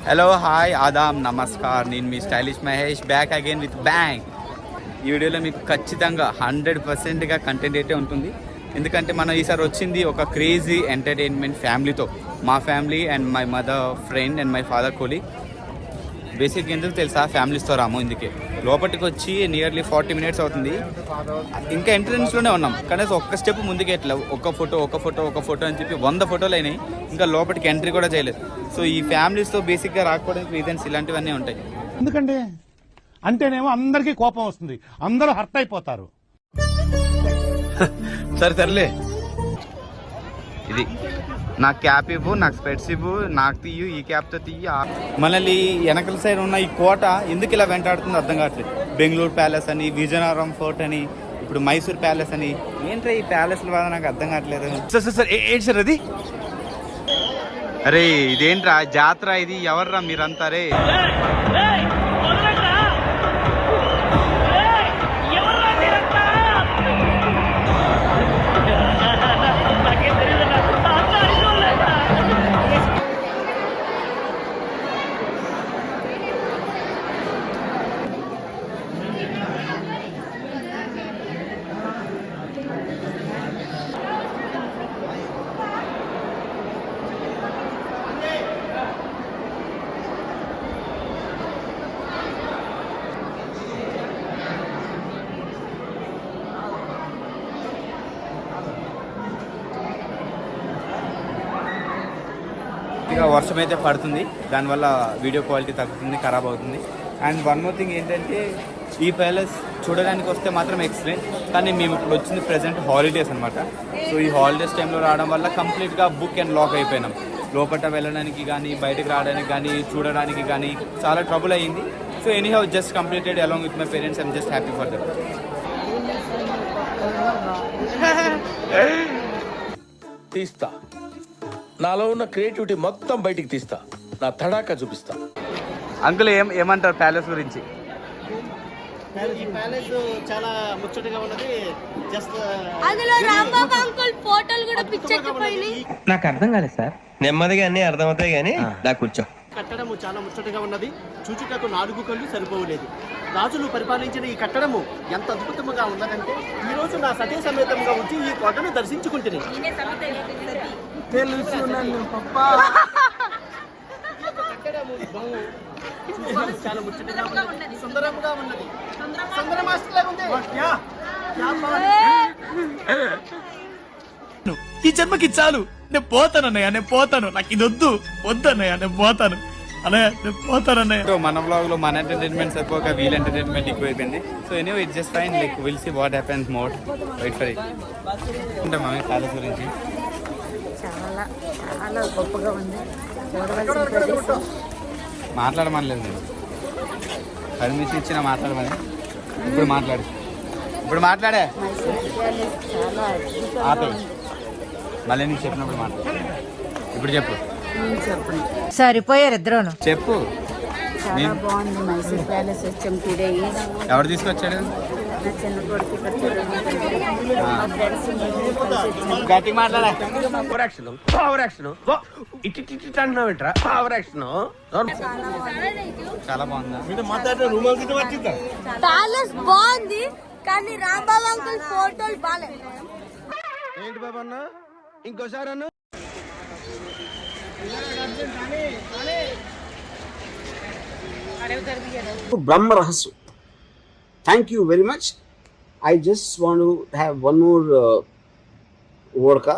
Hello hi ఆదాం నమస్కార్, నేను మీ stylish Mahesh back again with bang. ఈ వీడియోలో మీకు ఖచ్చితంగా 100%గా కంటెంట్ అయితే ఉంటుంది. ఎందుకంటే మనం ఈసారి వచ్చింది ఒక క్రేజీ ఎంటర్టైన్మెంట్ ఫ్యామిలీతో. మా family and my mother friend and my father colleague. Basic ఎందుకు తెలుసా, ఫ్యామిలీస్తో రాము. ఇందుకే లోపలికి వచ్చి నియర్లీ 40 minutes అవుతుంది. ఇంకా ఎంట్రన్స్లోనే ఉన్నాం, కానీ ఒక్క స్టెప్ ముందుకే ఎట్లా ఒక ఫోటో అని చెప్పి 100 ఫోటోలు అయినాయి. ఇంకా లోపలికి ఎంట్రీ కూడా చేయలేదు. సో ఈ ఫ్యామిలీస్తో బేసిక్గా రాకపోవడానికి రీజన్స్ ఇలాంటివన్నీ ఉంటాయి. ఎందుకంటే అంటేనేమో అందరికీ కోపం వస్తుంది, అందరూ హర్ట్ అయిపోతారు. సరే సర్లే, ఇది నాకు క్యాప్ ఇవ్వు, నాకు స్పెట్స్ ఇవ్వు, నాకు తీయు, ఈ క్యాప్తో తీయి. మనల్ని వెనకల సైడ్ ఉన్న ఈ కోట ఎందుకు ఇలా వెంటాడుతుందో అర్థం కావట్లేదు. బెంగళూరు ప్యాలెస్ అని, విజయనగరం ఫోర్ట్ అని, ఇప్పుడు మైసూర్ ప్యాలెస్ అని. ఏంట్రా ఈ ప్యాలెస్ల వల్ల నాకు అర్థం కావట్లేదు. సార్ ఏంటి సార్ అది? అరే ఇదేంట్రా జాతర, ఇది ఎవర్రా మీరంతా? రే ఇక వర్షం అయితే పడుతుంది, దానివల్ల వీడియో క్వాలిటీ తగ్గుతుంది, ఖరాబ్ అవుతుంది. అండ్ వన్ మోర్ థింగ్ ఏంటంటే, ఈ ప్యాలెస్ చూడడానికి వస్తే మాత్రం ఎక్సలెంట్, కానీ మేము ఇప్పుడు వచ్చింది ప్రెజెంట్ హాలిడేస్ అనమాట. సో ఈ హాలిడేస్ టైంలో రావడం వల్ల కంప్లీట్గా బుక్ అండ్ లాక్ అయిపోయినాం. లోపల వెళ్ళడానికి కానీ, బయటకు రావడానికి కానీ, చూడడానికి కానీ చాలా ట్రబుల్ అయ్యింది. So any how just completed along with my parents. I'm just happy for that. తీస్తా, నాలో ఉన్న క్రియేటివిటీ మొత్తం బయటికి తీస్తా, నా తడాకా చూపిస్తా. అంకుల్ ఏమంటారు ప్యాలెస్ గురించి? ఈ ప్యాలెస్ చాలా ముచ్చటగా ఉన్నది. జస్ట్ అందులో రాంబాబు అంకుల్ ఫోటోలు కూడా పిచ్చెక్కిపోయినాయి. నాకు అర్థం కాలేదు సార్. నెమ్మదిగా అన్ని అర్థమవుతాయి కానీ నాకు కూర్చో. కట్టడము చాలా ముచ్చటగా ఉన్నది. చూచుటకు 4 కళ్ళు సరిపోలేదు. రాజులు పరిపాలించిన ఈ కట్టడము ఎంత అద్భుతంగా ఉన్నదంటే, ఈ రోజు నా సతీ సమేతంగా వచ్చి ఈ కోటను దర్శించుకుంటుంది. తెలుసు నన్ను పప్పా. కట్టడము చాలా ముచ్చటగా ఉన్నది, సుందరంగా ఉన్నది. సుందర మాస్టర్ ఉంది. ఈ జన్మకి చాలు, నేను పోతానన్నయ్య, నేను పోతాను. నాకు ఇది వద్దన్నయ్య, నేను పోతాను అన్నయ్య, నేను పోతానన్నయ్య. సో మన వ్లాగ్లో మన ఎంటర్టైన్మెంట్ సరిపోక వీళ్ళ ఎంటర్టైన్మెంట్ ఎక్కువైపోయింది. So anyway it just fine, like will see what happens more. Wait for it. అంటే మా ప్యాలెస్ గురించి చాలా చాలా గొప్పగా ఉంది. చూడవలసిన మాట్లాడమనలేదు నేను, పర్మిషన్ ఇచ్చిన మాట్లాడమని. ఇప్పుడు మాట్లాడే చాలా ఆపే, మళ్ళీ నీకు చెప్పినప్పుడు మాట్లాడు. ఇప్పుడు చెప్పు. సరిపోయారు ఇద్దరును. చెప్పు. చాలా బాగుంది. మైసూర్ ప్యాలెస్ వచ్చాం టుడే. ఎవరు తీసుకొచ్చాడు? నా చిన్న కొడుకు ఇక్కడ చూడండి. మా ఫ్రెండ్స్ గట్టిగా మాట్లాడా. చాలా బాగుందా? ప్యాలెస్ బాగుంది, కానీ రాంబాబు అంకుల్ ఫోటోలు బాగాలేదు. ఏంటి బాబా అన్న, ఇంకోసారి అన్న. Brahma Rahasya. Thank you very much. I just want to have one more vodka.